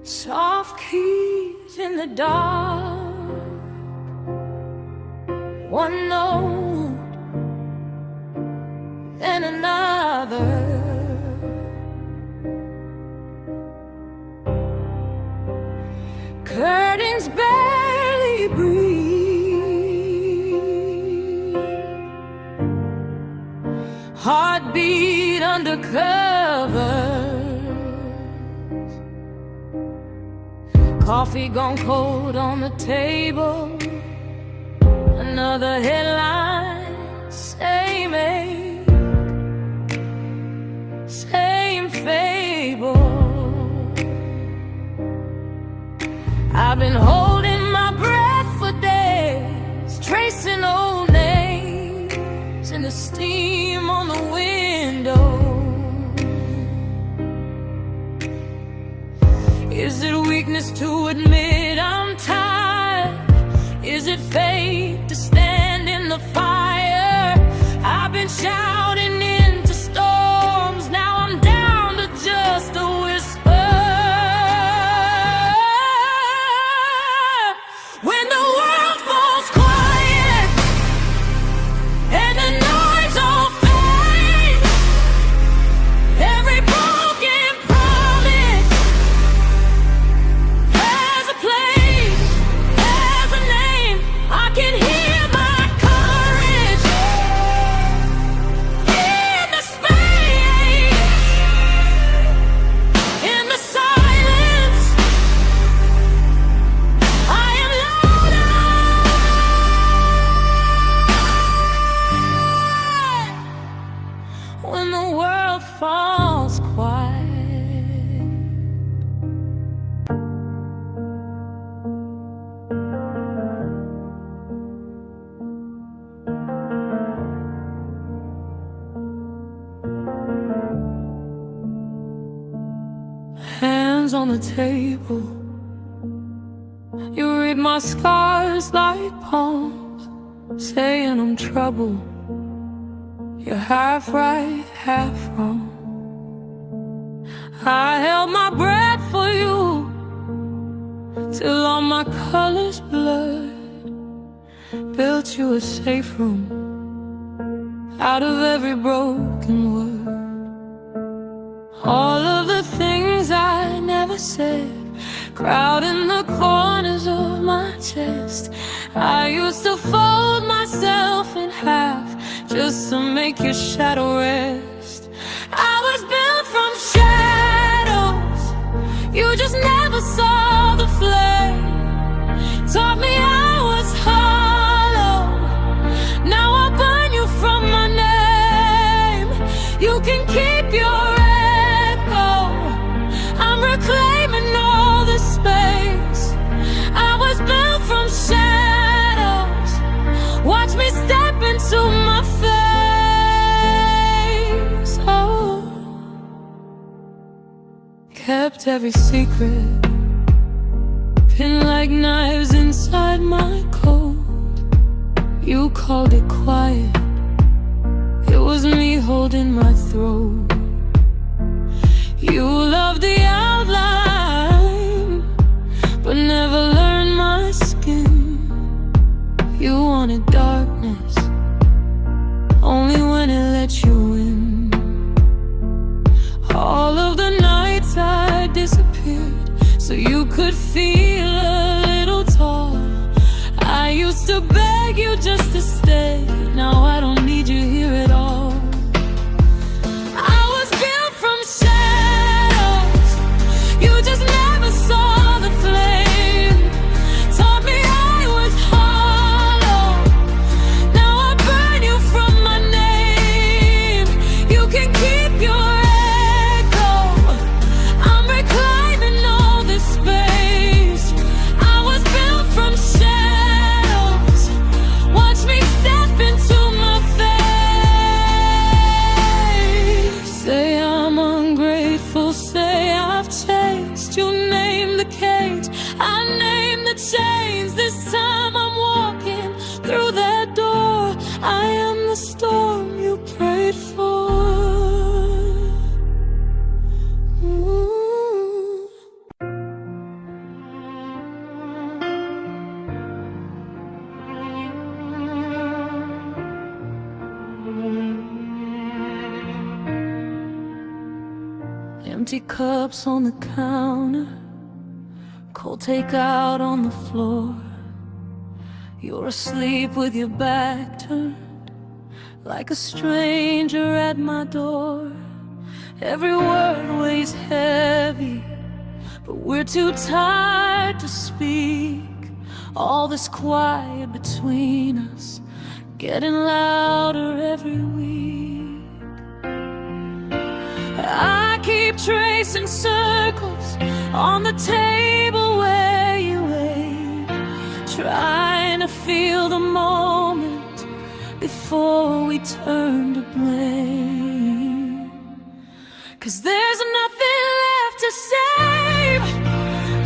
Soft keys in the dark, one note, then another. Curtains barely breathe, heartbeat under covers. Coffee gone cold on the table, another headline, same ache, same fable. I've been holding my breath for days, tracing old names in the steam on the window. Is it weakness to admit I'm tired? Is it fate to stand in the fire? I've been shouting into storms, now I'm down to just a whisper. When the world falls quiet and the noise all fades, every broken promise has a place, has a name. I can hear my courage in the space, in the silence. I am louder. When the world falls quiet, hands on the table, you read my scars like palms, saying I'm trouble. You're half right, half wrong. I held my breath for you till all my colors blurred. Built you a safe room out of every broken word. All of the things I never said, crowding the corners of my chest. I used to fold myself in half just to make your shadow rest. I was built from shadows, you just never saw the flame. Taught me I was hollow, now I burn you from my name. You can keep your echo, I'm reclaiming all the space. I was built from shadows, watch me step into my face. Oh, kept every secret, pinned like knives inside my coat. You called it quiet, it was me holding my throat. You loved the outline, but never learned my skin. You wanted darkness, only when it let you in. All of the nights I disappeared, so you could feel a little tall. I used to beg you just to stay, now I don't need you here at all. I was built from shadows, Empty cups on the counter, cold takeout on the floor. You're asleep with your back turned, like a stranger at my door. Every word weighs heavy, but we're too tired to speak. All this quiet between us, getting louder every week. I keep tracing circles on the table where you ate, trying to feel the moment before we turn to blame. 'Cause there's nothing left to save,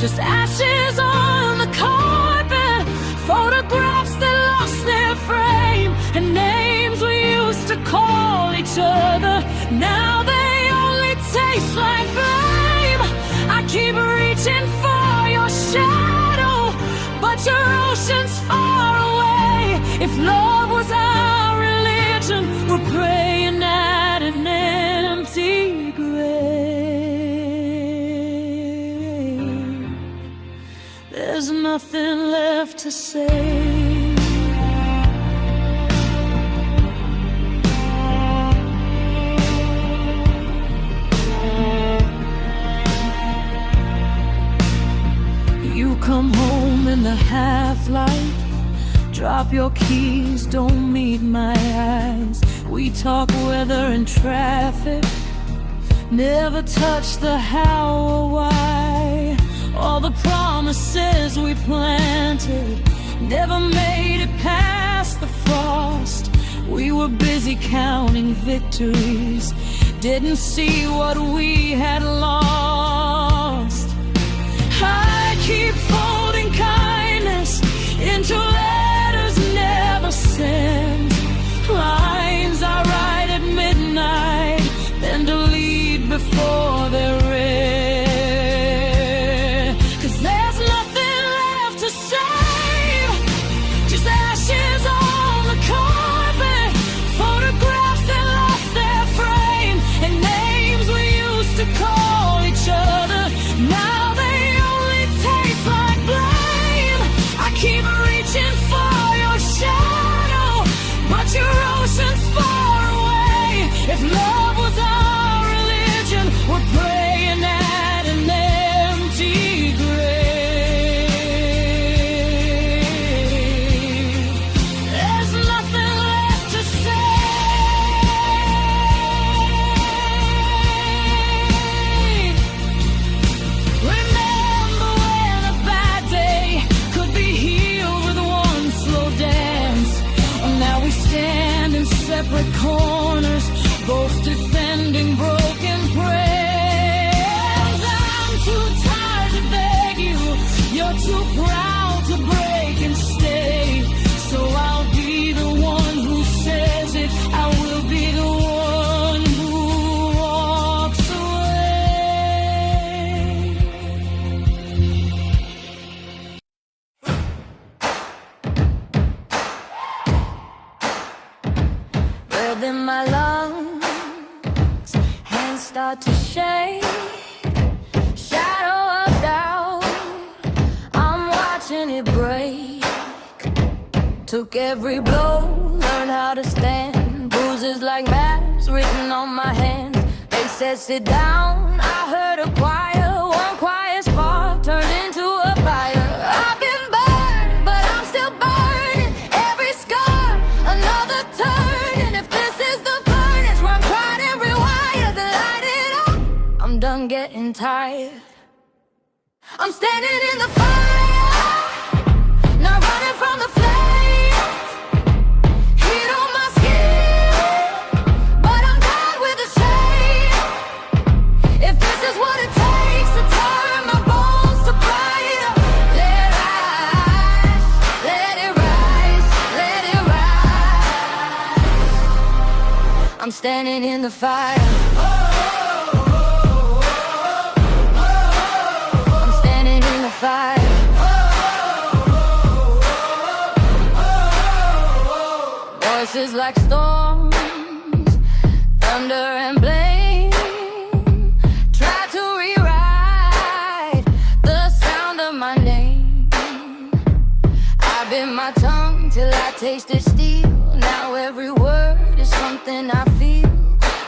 just ashes on the carpet, photographs that lost their frame, and names we used to call each other. Now they only taste like blame. I keep reaching for your shadow, but your ocean's far away. If love was our religion, we're praying at an empty grave. There's nothing left to say. You come home in the half-light, drop your keys, don't meet my eyes. We talk weather and traffic, never touch the how or why. All the promises we planted never made it past the frost. We were busy counting victories, didn't see what we had lost. I keep folding kindness into letters never sent, lines I write at midnight, then delete before they're read. 'Cause there's nothing left to save, just ashes on the carpet, photographs that lost their frame, and names we used to call each other. Now they only taste like blame. I keep reaching for your shadow, but your ocean's far away. If love was our religion, we're praying at an empty grave. There's nothing left to say. Remember when a bad day could be healed with one slow dance? Now we stand in separate corners, both defending broken prayers. I'm too tired to beg you, you're too proud to break and stay. So I'll be the one who says it, I will be the one who walks away. Breath in my lungs, hands start to shake, shadow of doubt, I'm watching it break. Took every blow, learned how to stand, bruises like maps written on my hands. They said sit down, I heard a choir, one quiet spark turned into a fire. I've been burned, but I'm still burning, every scar, another turn. And if this is the furnace where I'm trying to rewire, then light it up. I'm done getting tired, I'm standing in the fire, not running from the flames. Heat on my skin, but I'm done with the shame. If this is what it takes to turn my bones to brighter, let it rise, let it rise, let it rise. I'm standing in the fire, I'm standing in the fire. Voices like storms, thunder and blame, trapped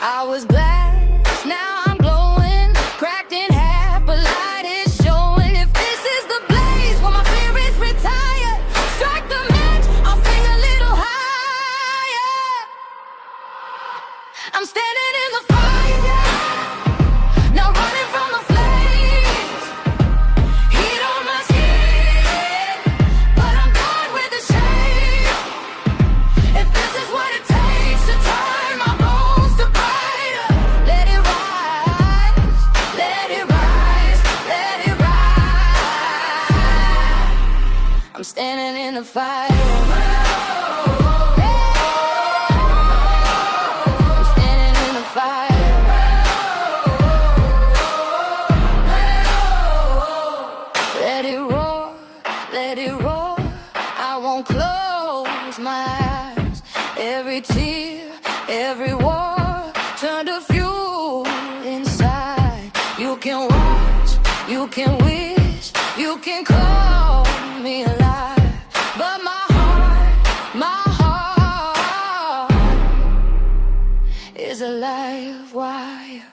I was glass, now I'm glowing, cracked in half, but light is showing. If this is the blaze where my fear is retired, strike the match, I'll sing a little higher. I'm standing in the fire, now running from the flames. Heat on my skin, but I'm done with the shame. If this is what it takes to turn my bones to brighter, let it rise, let it rise, let it rise. I'm standing in the fire. I'm standing in the fire. Let it roar, let it roar. I won't close my eyes. Every tear, every war turned to fuel inside. You can watch, you can wish, you can call me alive, but my heart is a live wire.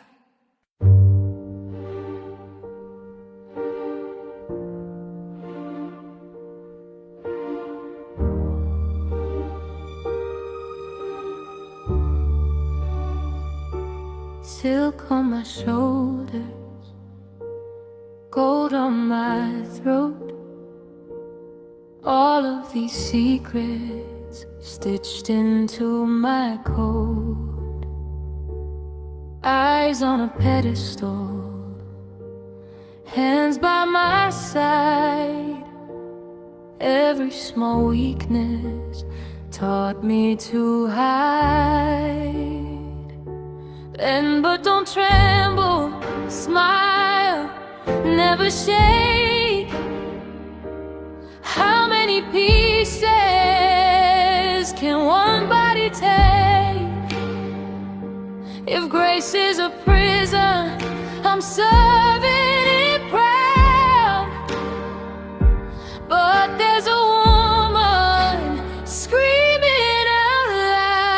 Silk on my shoulders, gold on my throat. All of these secrets stitched into my coat. Eyes on a pedestal, hands by my side. Every small weakness taught me to hide. Bend but don't tremble, smile, never shake. How many pieces can one body take? If grace is a prison, I'm serving it proud. But there's a woman screaming out loud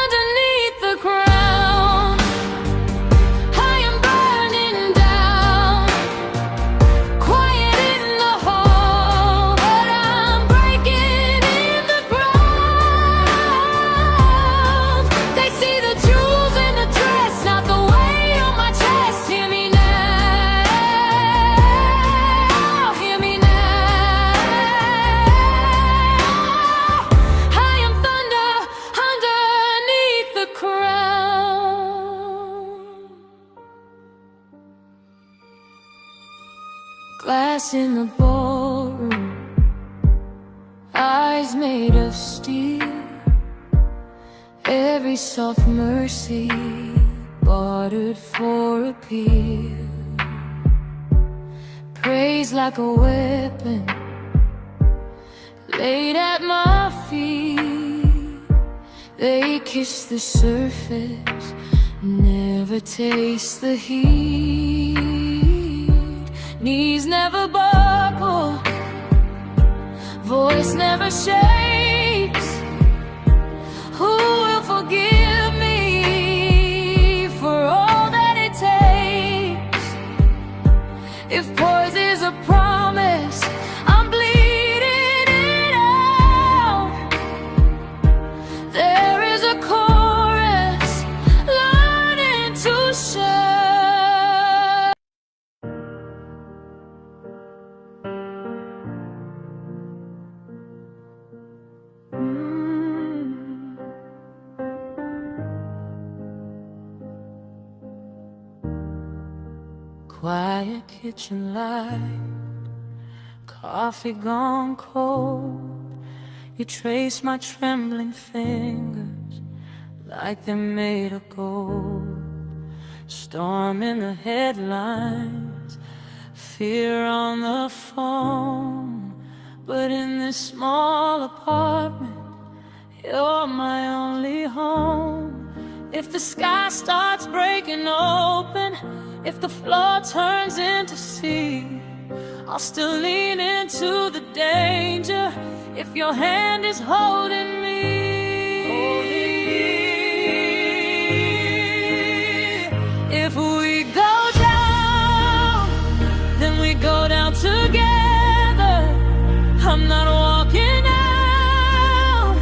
underneath the crown. I am burning down, quiet in the hall, but I'm breaking in the ground. They see the jewels in the dress, not the weight on my chest. Hear me now, hear me now. I am thunder underneath the crown. Glass in the ballroom, eyes made of steel. Every soft mercy bartered for appeal. Praise like a weapon laid at my feet. They kiss the surface, never taste the heat. Knees never buckle, voice never shakes. Who will forgive me for all that it takes? If poise is a promise, I'm bleeding it out. There is a chorus learning to shout. Quiet kitchen light, coffee gone cold. You trace my trembling fingers like they're made of gold. Storm in the headlines, fear on the phone. But in this small apartment, you're my only home. If the sky starts breaking open, if the floor turns into sea, I'll still lean into the danger if your hand is holding me. If we go down, then we go down together. I'm not walking out,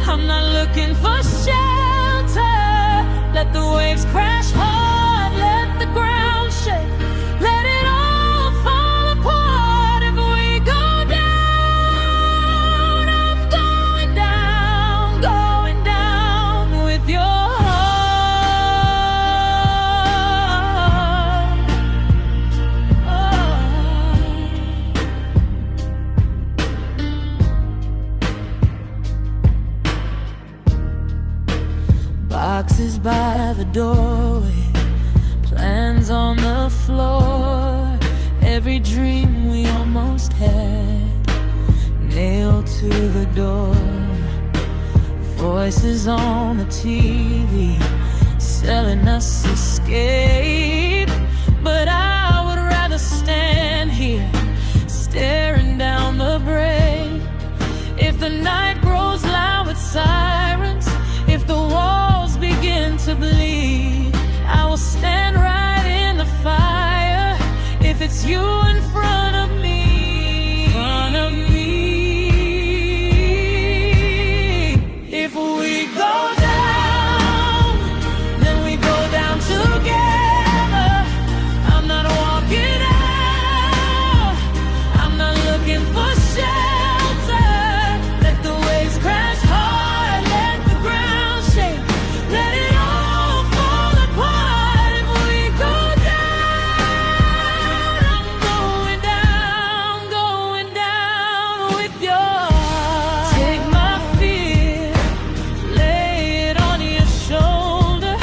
I'm not looking for shelter. Let the waves crash hard, let the ground shake, let it all fall apart. If we go down, I'm going down with your boxes by the doorway, plans on the floor, every dream we almost had nailed to the door. Voices on the TV selling us escape, but I would rather stand here staring down the break. If the night grows loud with sirens, if the walls begin to bleed, I will stand right in the fire. If it's you in front of me, if we go down, then we go down together. I'm not walking out, I'm not looking for shelter. Let the waves crash hard, let the ground shake, let it all fall apart. If we go down, I'm going down with your heart. Take my fear, lay it on your shoulder,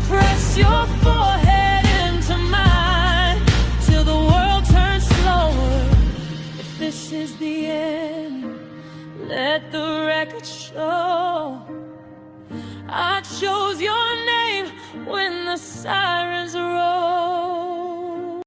press your forehead into mine till the world turns slower. If this is the end, let the record show I chose your name when the sirens roll.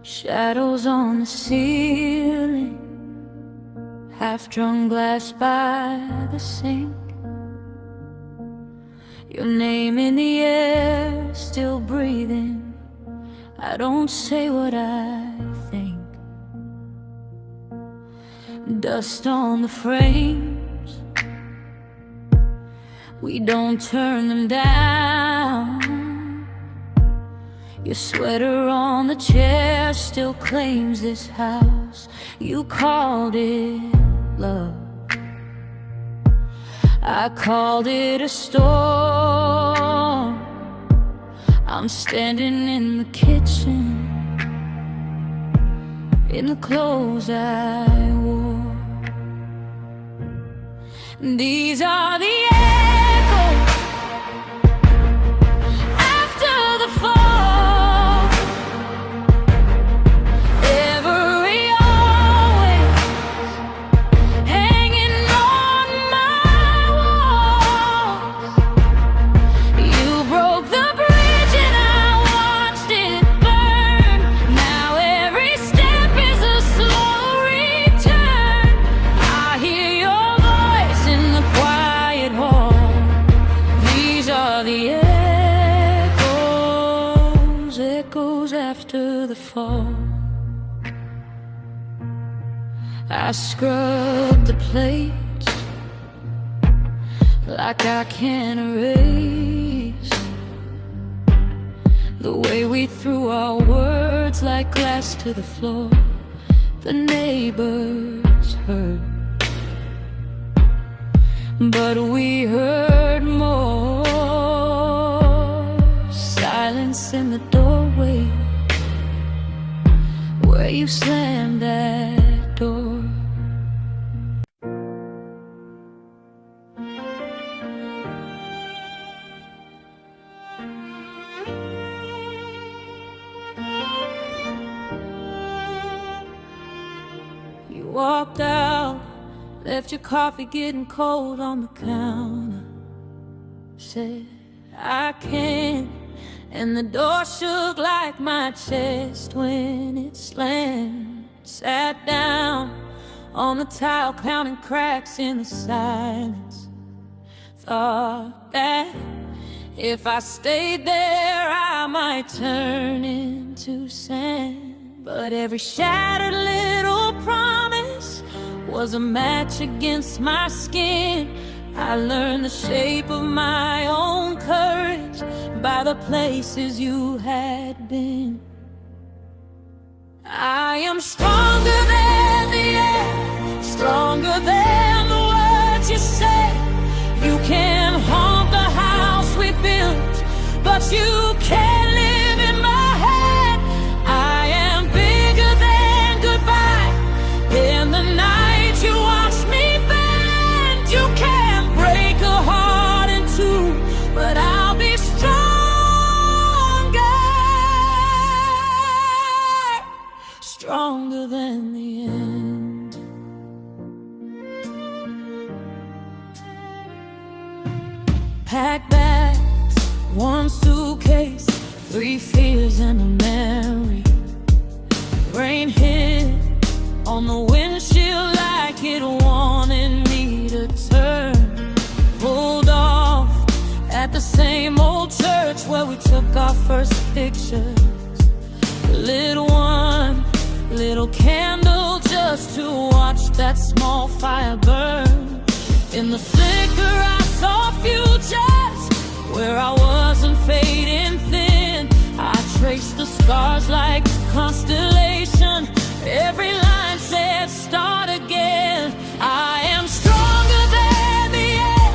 Shadows on the ceiling, half-drunk glass by the sink. Your name in the air, still breathing. I don't say what I think. Dust on the frames, we don't turn them down. Your sweater on the chair still claims this house. You called it love, I called it a storm. I'm standing in the kitchen, in the clothes I wore. These are the echoes after the fall. I scrub the plates like I can't erase the way we threw our words like glass to the floor. The neighbors heard, but we heard more. Silence in the doorway where you slammed that door. You walked out, left your coffee getting cold on the counter. Said, I can't, and the door shook like my chest when it slammed. Sat down on the tile, counting cracks in the silence. Thought that if I stayed there, I might turn into sand. But every shattered little promise was a match against my skin. I learned the shape of my own courage by the places you had been. I am stronger than the air, stronger than the words you say. You can haunt the house we built, but you can't live in my head. I am bigger than goodbye. In the night you watch me bend. You can't break a heart in two, but I'll be stronger, stronger than the end. Pack bags, one suitcase, 3 fears and a memory. Rain hit on the windshield like it wanted me to turn. Pulled off at the same old church where we took our first pictures. Lit one little candle just to watch that small fire burn. In the flicker I saw futures where I wasn't fading thin. I traced the scars like a constellation. Every line said start again. I am stronger than the air,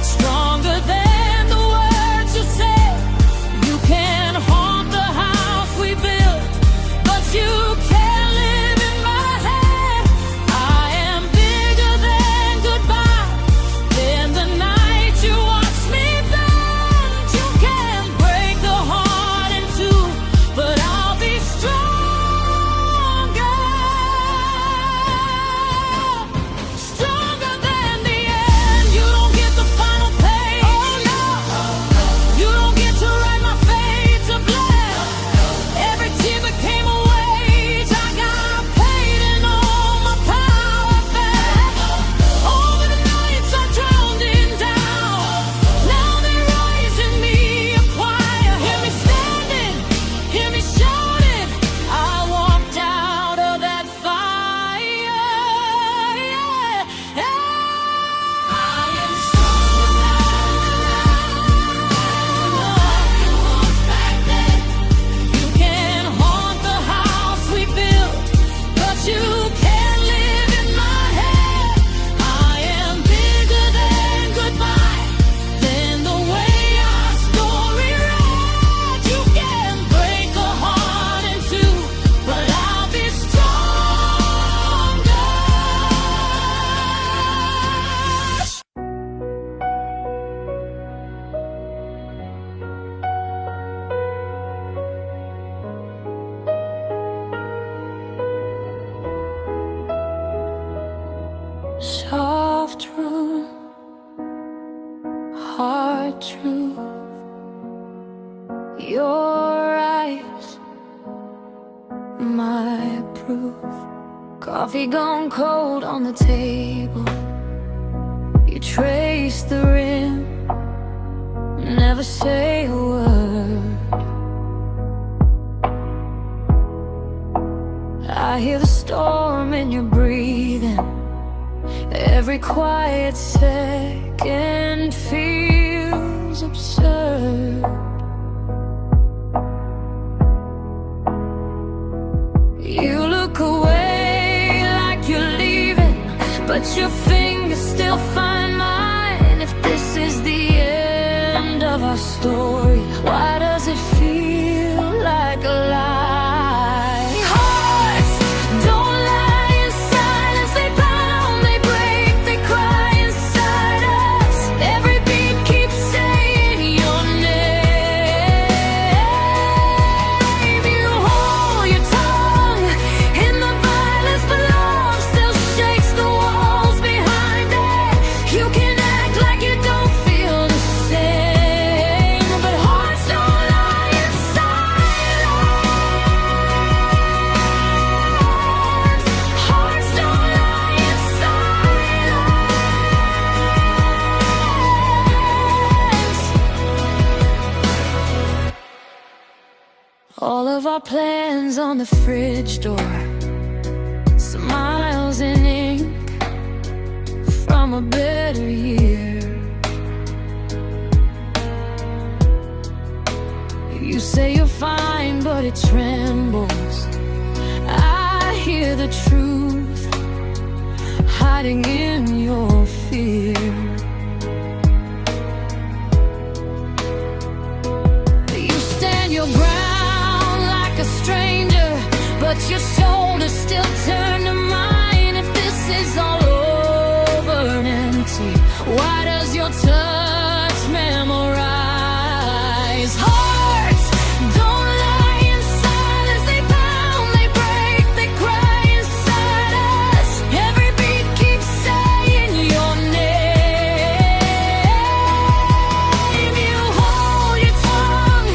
stronger than the words you say. You can haunt the house we built, but you can't live in my head. I am bigger than goodbye. In the night you watch me bend. You can't break the heart in two, but I'll be stronger, stronger than the end. You don't get the final page. Oh no, you don't get to write my fate to black. Every tear became a wage. I got paid and all my power back. Over the nights I drowned in doubt. Now they rise in me a choir. Hear me standing, hear me shouting. I walked out of that fire. I am stronger back then. You can haunt the house we built, but you can't live in my head. I am bigger than goodbye, than the way our story read. You can break a heart in two, but I'll be stronger. Soft room, hard truth. Your eyes, my proof. Coffee gone cold on the table. You trace the rim, never say a word. I hear the storm in your breathing. Every quiet second feels absurd. You look away like you're leaving, but your fingers still find mine. If this is the end of our story, why does it feel like a lie? Hearts don't lie in silence. They pound, they break, they cry inside us. Every beat keeps saying your name. You hold your tongue in the violence, but love still our plans on the fridge door, smiles in ink from a better year. You say you're fine, but it trembles. I hear the truth hiding in your fear. You stand your ground like a stranger, but your shoulders still turn to mine. If this is all over and empty, why does your touch memorize? Hearts don't lie in silence. They pound, they break, they cry inside us. Every beat keeps saying your name. You hold your tongue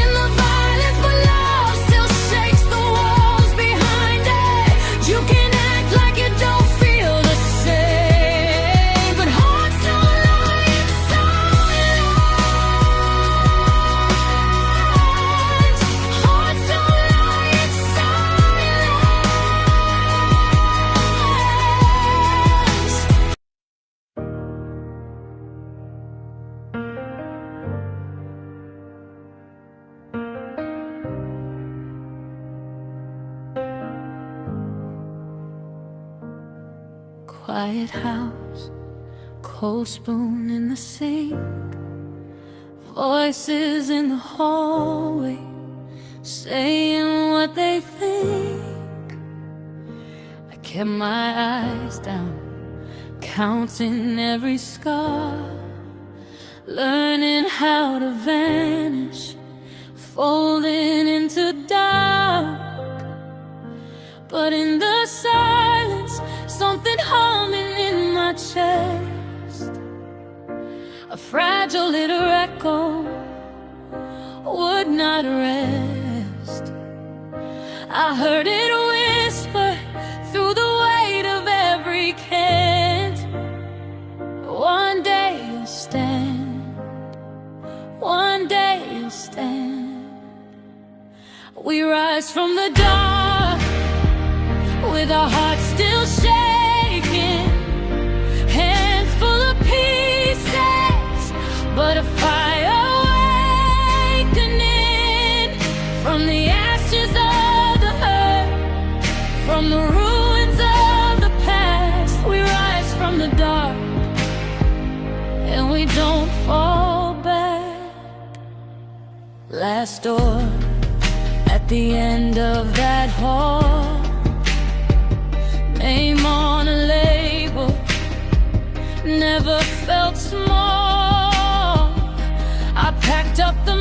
in the violence, but love still shakes the walls behind it. You can act like you don't feel the same, but hearts don't lie in silence. Hearts don't lie in silence. Quiet house, cold spoon in the sink, voices in the hallway saying what they think. I kept my eyes down, counting every scar, learning how to vanish, folding into dark. But in the silence, something humming in my chest, a fragile little echo would not rest. I heard it whisper through the weight of every cant. One day you'll stand, one day you'll stand. We rise from the dark with our hearts still shaking, hands full of pieces, but a fire awakening from the ashes of the earth, from the ruins of the past. We rise from the dark and we don't fall back. Last door at the end of that hall, name on a label, never felt small. I packed up the